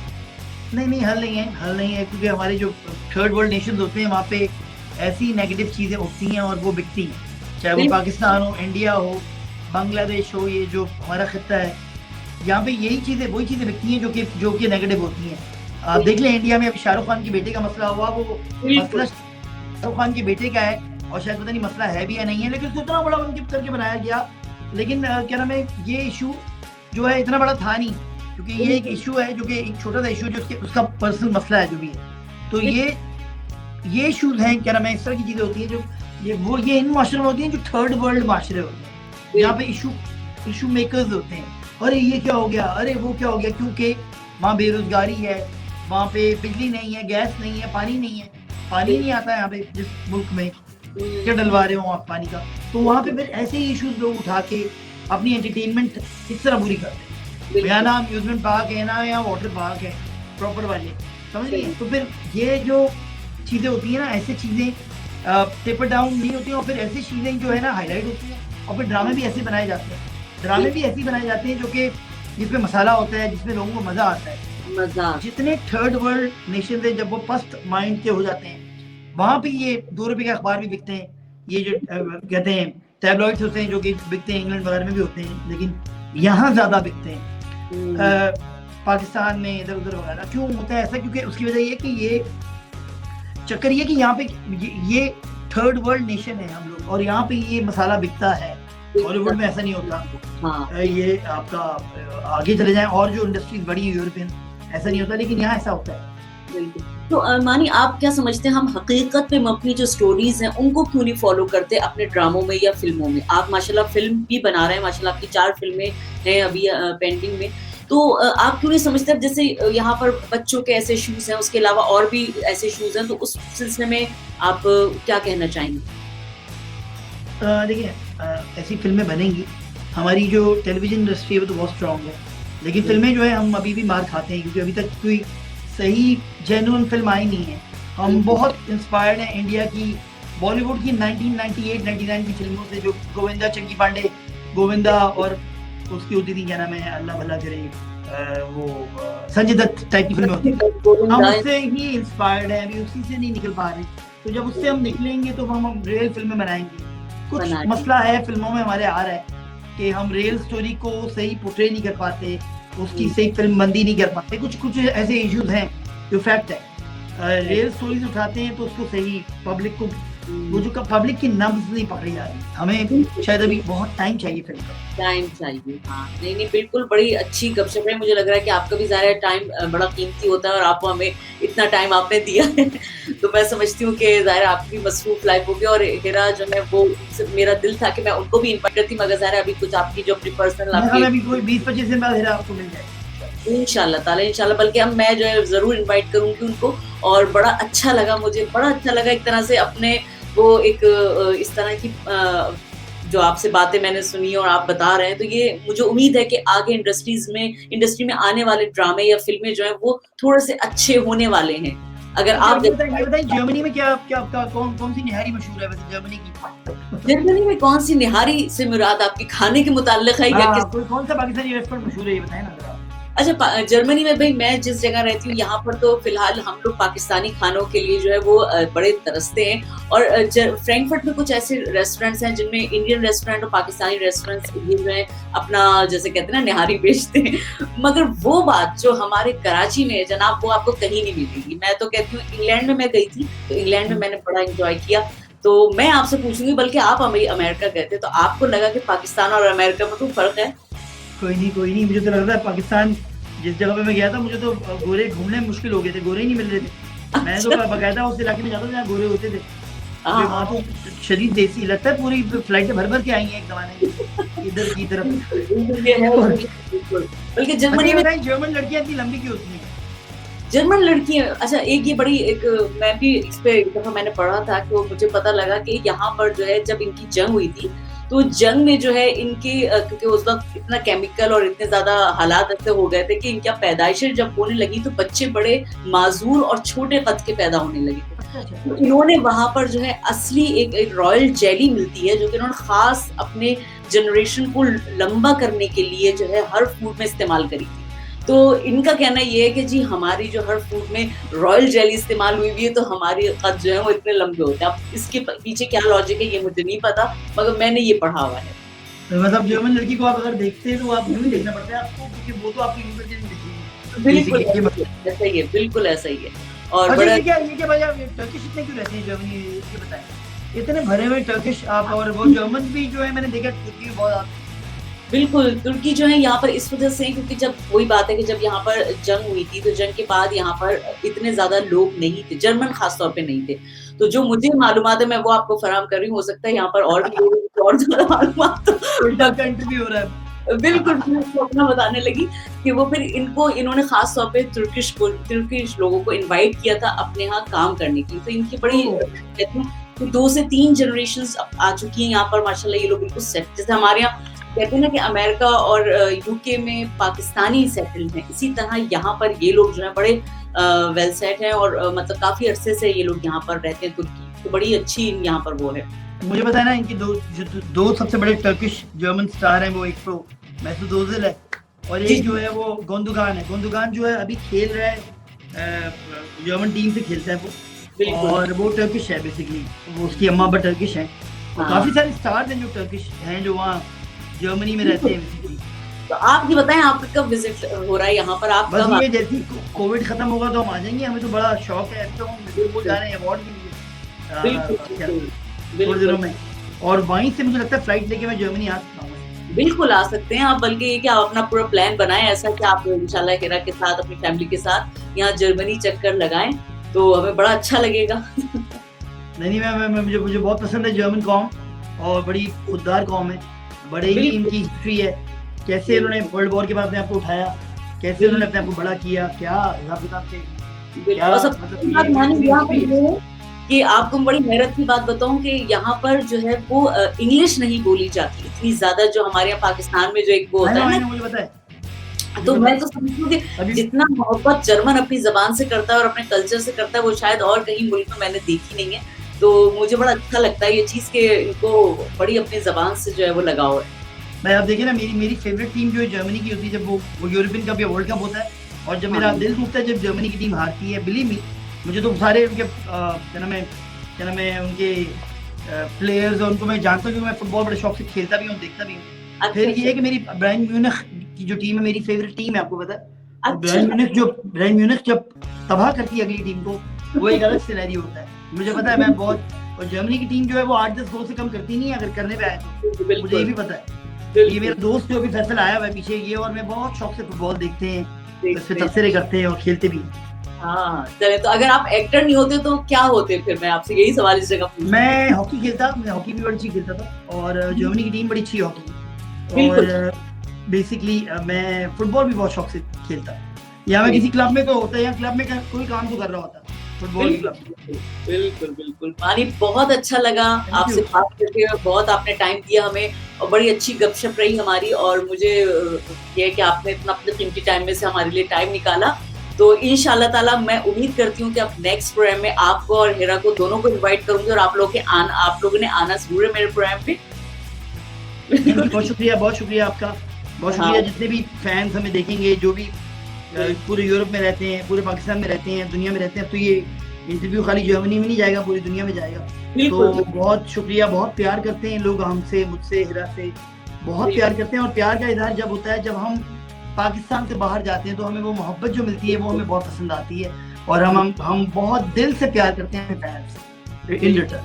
नहीं, हल नहीं है, क्योंकि हमारे जो थर्ड वर्ल्ड नेशंस होते हैं वहाँ पे ऐसी नेगेटिव चीज़ें होती हैं और वो बिकती हैं, चाहे वो पाकिस्तान हो, इंडिया हो, बांग्लादेश हो, ये जो हमारा खित्ता है, यहाँ पे यही चीज़ें, वही चीज़ें बिकती हैं जो कि नेगेटिव होती हैं। आप देख लें इंडिया में अब शाहरुख खान के बेटे का मसला हुआ, वो मसला शाहरुख खान के बेटे का है, और शायद पता नहीं मसला है भी या नहीं है, लेकिन उसको इतना बड़ा उनके करके बनाया गया। लेकिन क्या नाम है, ये इशू जो है इतना बड़ा था नहीं, क्योंकि ये एक इशू है जो कि एक छोटा सा इशू जो उसका पर्सनल मसला है जो भी है। तो ये इशूज हैं, क्या नाम है, इस तरह की चीज़ें होती हैं जो ये इन माशरे में होती हैं जो थर्ड वर्ल्ड माशरे होते हैं, यहाँ पे इशू मेकर्स होते हैं। अरे ये क्या हो गया, अरे वो क्या हो गया, क्योंकि वहाँ बेरोजगारी है, वहाँ पे बिजली नहीं है, गैस नहीं है, पानी नहीं है, पानी नहीं आता है यहाँ पे, जिस मुल्क में क्या डलवा रहे हो आप पानी का। तो वहाँ पे फिर ऐसे ही इशूज लोग उठा के अपनी एंटरटेनमेंट इस तरह बुरी करते हैं। यहाँ ना अम्यूजमेंट पार्क है, ना यहाँ वाटर पार्क है प्रॉपर वाले, समझ लीजिए। तो फिर ये जो चीज़ें होती हैं ना, ऐसी चीज़ें पेपर डाउन नहीं होती हैं, और फिर ऐसी चीज़ें जो है ना हाईलाइट होती हैं, और फिर ड्रामे भी ऐसे बनाए जाते हैं, ड्रामे भी ऐसे बनाए जाते हैं जो कि जिसमें मसाला होता है, जिसमें लोगों को मज़ा आता है। जितने थर्ड वर्ल्ड नेशन है, जब वो फर्स्ट माइंड के हो जाते हैं, वहाँ पे ये 2 रुपये के अखबार भी बिकते हैं, ये जो कहते हैं टैबलॉइड्स होते हैं जो कि बिकते हैं, इंग्लैंड वगैरह में भी होते हैं, लेकिन यहाँ ज़्यादा बिकते हैं। पाकिस्तान में इधर-उधर वगैरह। क्यों होता है ऐसा? क्योंकि उसकी वजह ये है कि ये चक्कर ये कि यहाँ पे ये थर्ड वर्ल्ड नेशन है हम लोग, और यहाँ पे ये मसाला बिकता है। बॉलीवुड में ऐसा नहीं होता। हाँ ये आपका आगे चले जाएं और जो इंडस्ट्रीज बड़ी है यूरोपियन, ऐसा नहीं होता, लेकिन यहाँ ऐसा होता है। बिल्कुल। तो मानी आप क्या समझते हैं, हम हकीकत पे अपनी जो स्टोरीज हैं उनको क्यों नहीं फॉलो करते अपने ड्रामों में या फिल्मों में? आप माशाल्लाह फिल्म भी बना रहे हैं, माशाल्लाह आपकी 4 फिल्में हैं अभी पेंडिंग में। तो आप क्यों नहीं समझते, अब जैसे यहाँ पर बच्चों के ऐसे इश्यूज हैं, उसके अलावा और भी ऐसे इश्यूज हैं, तो उस सिलसिले में आप क्या कहना चाहेंगे? देखिए, ऐसी फिल्में बनेंगी। हमारी जो टेलीविजन इंडस्ट्री है वो तो बहुत स्ट्रॉन्ग है, लेकिन फिल्में जो है हम अभी भी मार खाते हैं, क्योंकि अभी तक कोई सही जेन्युइन फिल्म आई नहीं है। हम बहुत इंस्पायर्ड हैं इंडिया की बॉलीवुड की 1998-99 की फिल्मों से, जो गोविंदा, चंकी पांडे, गोविंदा और उसकी होती थी, क्या नाम है, अल्लाह भला करे, वो संजय दत्त टाइप की फिल्में होती थी। हम उससे ही इंस्पायर्ड हैं, अभी उसी से नहीं निकल पा रहे। तो जब उससे हम निकलेंगे तो हम रियल फिल्में बनाएंगे। कुछ मसला है फिल्मों में हमारे आ रहा है कि हम रियल स्टोरी को सही पोर्ट्रे नहीं कर पाते, उसकी सही फिल्म बंदी नहीं कर पाते। कुछ ऐसे इश्यूज हैं जो फैक्ट है। रियल स्टोरीज उठाते हैं तो उसको सही पब्लिक को, वो जो पब्लिक की नब्ज नहीं पकड़ी जा रही। हमें शायद अभी बहुत टाइम चाहिए फिल्म का। टाइम चाहिए, हाँ। नहीं बिल्कुल, बड़ी अच्छी गपशप है। मुझे लग रहा है कि आपका भी ज़ाहिर है टाइम बड़ा कीमती होता है और आपको हमें इतना टाइम आपने दिया है तो मैं समझती हूँ कि ज़ाहिर आपकी मसरूफ लाइफ होगी। और हिरा जो है वो मेरा दिल था कि मैं उनको भी इन्वाइट करती, मगर ज़ाहिर अभी कुछ आपकी जो अपनी पर्सनल अभी कोई 20-25 दिन बाद हिरा आपको मिल जाए इंशाल्लाह ताला, इंशाल्लाह। बल्कि अब मैं जो है ज़रूर इन्वाइट करूँगी उनको। और बड़ा अच्छा लगा, मुझे बड़ा अच्छा लगा एक तरह से अपने वो एक इस तरह की जो आपसे बातें मैंने सुनी और आप बता रहे हैं, तो ये मुझे उम्मीद है कि आगे इंडस्ट्री में आने वाले ड्रामे या फिल्में जो हैं वो थोड़े से अच्छे होने वाले हैं। अगर आप ये बताइए जर्मनी में क्या कौन सी निहारी मशहूर है वैसे जर्मनी की? जर्मनी में कौन सी निहारी से मुराद आपकी खाने के मुताल्लिक है या किस? कौन सा पाकिस्तानी रेस्टोरेंट मशहूर है, ये बताएं ना जरा। अच्छा, जर्मनी में भाई मैं जिस जगह रहती हूँ यहाँ पर तो फिलहाल हम लोग पाकिस्तानी खानों के लिए जो है वो बड़े तरसते हैं। और फ्रैंकफर्ट में कुछ ऐसे रेस्टोरेंट्स हैं जिनमें इंडियन रेस्टोरेंट और पाकिस्तानी रेस्टोरेंट्स ये जो है अपना, जैसे कहते हैं ना, निहारी बेचते हैं। मगर वो बात जो हमारे कराची में है जनाब, वो आपको कहीं नहीं मिलेगी। मैं तो कहती हूँ, इंग्लैंड में मैं गई थी तो इंग्लैंड में मैंने बड़ा इंजॉय किया। तो मैं आपसे पूछूंगी, बल्कि आप अमेरिका गए थे, तो आपको लगा कि पाकिस्तान और अमेरिका में कोई फर्क है? कोई नहीं, मुझे तो लगता है पाकिस्तान, जिस जगह पे मैं गया था मुझे तो गोरे ढूंढने मुश्किल हो गए थे, गोरे ही नहीं मिल रहे थे। मैं तो बकायदा उस इलाके में जाता था जहाँ गोरे होते थे। वहाँ तो शरीर देसी लगता है, पूरी फ्लाइटें भर के आई हैं एक जमाने में इधर की तरफ। बल्कि जर्मनी में जर्मन लड़कियां इतनी लंबी क्यों होती हैं? जर्मन लड़कियां, अच्छा एक ये बड़ी एक, मैं भी इस पे एक दफा मैंने पढ़ा था कि मुझे पता लगा कि यहाँ पर जो है जब इनकी जंग हुई थी तो जंग में जो है इनके, क्योंकि उस वक्त इतना केमिकल और इतने ज्यादा हालात ऐसे हो गए थे कि इनकी पैदाइशें जब होने लगी तो बच्चे बड़े माजूर और छोटे कद के पैदा होने लगे थे। तो इन्होंने वहां पर जो है असली एक रॉयल जेली मिलती है जो कि इन्होंने खास अपने जनरेशन को लंबा करने के लिए जो है हर फूड में इस्तेमाल करी थी। तो इनका कहना ये है कि जी हमारी जो हर फूड में रॉयल जेली इस्तेमाल हुई हुई है तो हमारे कद जो है वो इतने लंबे होते हैं। अब इसके पीछे क्या लॉजिक है ये मुझे नहीं पता, मगर मैंने ये पढ़ा हुआ है। तो मतलब जर्मन लड़की को आप अगर देखते हैं तो आप यूं ही देखना पड़ता है आपको, क्योंकि वो तो आपकी उम्र की नहीं दिखती। बिल्कुल ऐसा ही है, बिल्कुल ऐसा ही है। और बड़ा ये क्या वजह टर्किश इतने क्यों रहते हैं जर्मनी, ये बताएं। इतने भरे हुए टर्किश आप, और वो जर्मन भी जो है मैंने देखा तुर्की बहुत। बिल्कुल, तुर्की जो है यहाँ पर इस वजह से, क्योंकि जब वही बात है कि जब यहाँ पर जंग हुई थी तो जंग के बाद यहाँ पर इतने ज्यादा लोग नहीं थे, जर्मन खास तौर पे नहीं थे। तो जो मुझे मालूमात है मैं वो आपको फराहम कर रही हूँ, हो सकता है यहाँ पर और भी लोग और ज्यादा मालूमात कंट्री हो रहा है। बिल्कुल अपना बताने लगी कि वो फिर इन्होंने खास तौर पे तुर्किश लोगों को इनवाइट किया था अपने यहाँ काम करने की। तो इनकी बड़ी कहती हूँ तो 2 से 3 जनरेशंस आ चुकी हैं यहाँ पर माशाल्लाह। ये लोग बिल्कुल सेट, जैसे हमारे यहाँ कहते हैं ना कि अमेरिका और यूके में पाकिस्तानी सेटल्ड हैं, इसी तरह यहाँ पर ये लोग जो है बड़े वेल सेट हैं और मतलब काफी अरसे से ये लोग यहाँ पर रहते हैं तुर्की। तो बड़ी अच्छी यहाँ पर वो है। मुझे पता है ना इनकी दो सबसे बड़े टर्किश जर्मन स्टार हैं, वो एक तो मैसूद ओजिल है और एक जो है वो गुंदोगान है। गुंदोगान जो है अभी खेल रहा है जर्मन टीम से खेलता है वो, और वो टर्किश है बेसिकली, वो उसकी अम्मा पर टर्किश है। काफी सारे स्टार्स हैं जो टर्किश हैं जो वहाँ जर्मनी में रहते हैं। तो आप ये बताएं, आप कब विजिट हो रहा है यहाँ पर, आप बस कब ये जैसे ही कोविड खत्म होगा तो हम आ जाएंगे, हमें तो बड़ा शौक है, अभी तो हम वो जा रहे हैं अवार्ड के लिए बिल्कुल थोड़े बिल्कुल दिनों में, और वहीं से मुझे लगता है फ्लाइट लेके मैं जर्मनी आ सकता हूँ। बिल्कुल आ सकते हैं आप, बल्कि ये कि आप अपना पूरा प्लान बनाएं ऐसा कि आप इंशाल्लाह हिरा के साथ, अपनी फैमिली के साथ यहाँ जर्मनी चक्कर लगाएं, तो हमें बड़ा अच्छा लगेगा। नहीं मैं मुझे बहुत पसंद है जर्मन कॉम, और बड़ी खुददार कॉम है, बड़े ही इनकी हिस्ट्री है, कैसे उन्होंने वर्ल्ड वॉर के बाद अपने आप को उठाया, कैसे उन्होंने अपने आप को बड़ा किया, क्या हिसाब किताब से, क्या मतलब कि आपको बड़ी हैरत की बात बताऊं कि यहाँ पर जो है वो इंग्लिश नहीं बोली जाती इतनी ज्यादा, जो हमारे यहाँ पाकिस्तान में जो एक वो होता है ना, मुझे पता है। तो मैं तो समझती हूँ कि जितना मोहब्बत जर्मन अपनी जबान से करता है और अपने कल्चर से करता है, वो शायद और कहीं मुल्क में मैंने देखी नहीं है। तो मुझे बड़ा अच्छा लगता है ये चीज कि इनको बड़ी अपनी जबान से जो है वो लगाव है। मैं आप देखिए ना, मेरी फेवरेट टीम जो है जर्मनी की होती है, जब वो यूरोपियन कप या वर्ल्ड कप होता है, और जब मेरा दिल टूटता है जब जर्मनी की टीम हारती है, बिलीव मी, मुझे तो सारे उनके क्या नाम है उनके प्लेयर्स, और उनको मैं जानता हूँ, क्योंकि मैं फुटबॉल बड़े शौक से खेलता भी हूँ, देखता भी हूँ। फिर ये है कि मेरी बायर्न म्यूनिख की जो टीम है, मेरी फेवरेट टीम है, आपको पता है। बायर्न म्यूनिख जब तबाह करती है अगली टीम को, वो एक अलग सिनेरियो होता है, मुझे पता है। मैं बहुत, और जर्मनी की टीम जो है वो 8-10 गोल से कम करती नहीं है, अगर करने पे आए तो मुझे ये भी पता है। ये मेरा दोस्त जो अभी फैसल आया हुआ है पीछे, ये और मैं बहुत शौक से फुटबॉल देखते हैं, उससे तबसरे करते हैं और खेलते भी। हाँ चले, तो अगर आप एक्टर नहीं होते तो क्या होते फिर? मैं आपसे यही सवाल इस जगह पूछूं। मैं हॉकी खेलता, मैं हॉकी भी बड़ी अच्छी खेलता था, और जर्मनी की टीम बड़ी अच्छी हॉकी, और बेसिकली मैं फुटबॉल भी बहुत शौक से खेलता। या मैं किसी क्लब में तो होता है, या क्लब में कोई काम तो कर रहा होता फुटबॉल क्लब। बिल्कुल मानी, बहुत अच्छा लगा आपसे बात करके, बहुत आपने टाइम दिया हमें, और बड़ी अच्छी गपशप रही हमारी, और मुझे ये है कि आपने इतना अपने कीमती टाइम में से हमारे लिए टाइम निकाला। तो इंशाल्लाह ताला मैं उम्मीद करती हूँ कि अब नेक्स्ट प्रोग्राम में आपको और हिरा को दोनों को इनवाइट करूंगी, और आप लोगों ने आना जरूर है मेरे प्रोग्राम पे। बहुत शुक्रिया आपका, बहुत शुक्रिया। जितने भी फैंस हमें देखेंगे, जो भी पूरे यूरोप में रहते हैं, पूरे पाकिस्तान में रहते हैं, दुनिया में रहते हैं, तो ये इंटरव्यू खाली जर्मनी में नहीं जाएगा, पूरी दुनिया में जाएगा। तो बहुत शुक्रिया, बहुत प्यार करते हैं लोग हमसे, मुझसे, हिरा से बहुत प्यार करते हैं, और प्यार का इजहार जब होता है, जब हम पाकिस्तान से बाहर जाते हैं, तो हमें वो मोहब्बत जो मिलती है वो हमें बहुत पसंद आती है, और हम बहुत दिल से प्यार करते हैं फैंस इन रिटर्न।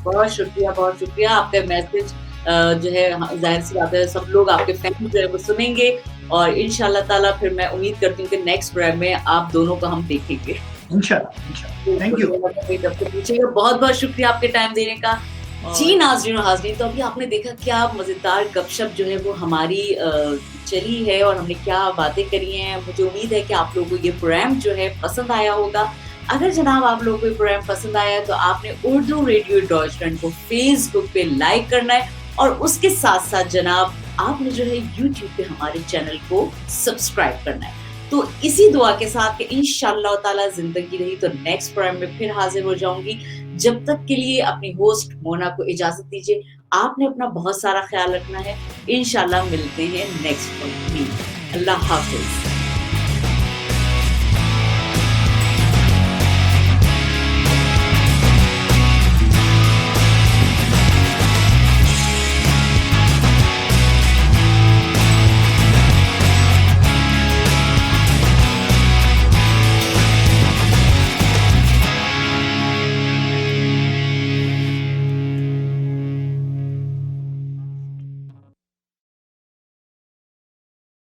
बहुत शुक्रिया आपका मैसेज जो है, जाहिर सी बात है सब लोग आपके फैन जो है वो सुनेंगे, और इंशाल्लाह ताला फिर मैं उम्मीद करती हूँ कि नेक्स्ट प्रोग्राम में आप दोनों को हम देखेंगे इंशाल्लाह। Thank you. बहुत शुक्रिया आपके टाइम देने का। जी नाज़रीन और हाज़रीन, तो अभी आपने देखा क्या मजेदार गपशप जो है वो हमारी चली है, और हमने क्या बातें करी हैं। मुझे उम्मीद है कि आप लोगों को ये प्रोग्राम जो है पसंद आया होगा। अगर जनाब आप लोगों को ये प्रोग्राम पसंद आया तो आपने उर्दू रेडियो डॉइचलैंड को फेसबुक पे लाइक करना है, और उसके साथ साथ जनाब आपने जो है यूट्यूब पे हमारे चैनल को सब्सक्राइब करना है। तो इसी दुआ के साथ कि इंशाअल्लाह ताला जिंदगी रही तो नेक्स्ट प्रोग्राम में फिर हाजिर हो जाऊंगी। जब तक के लिए अपनी होस्ट मोना को इजाजत दीजिए। आपने अपना बहुत सारा ख्याल रखना है। इंशाअल्लाह मिलते हैं नेक्स्ट प्रोग्राम में। अल्लाह हाफिज।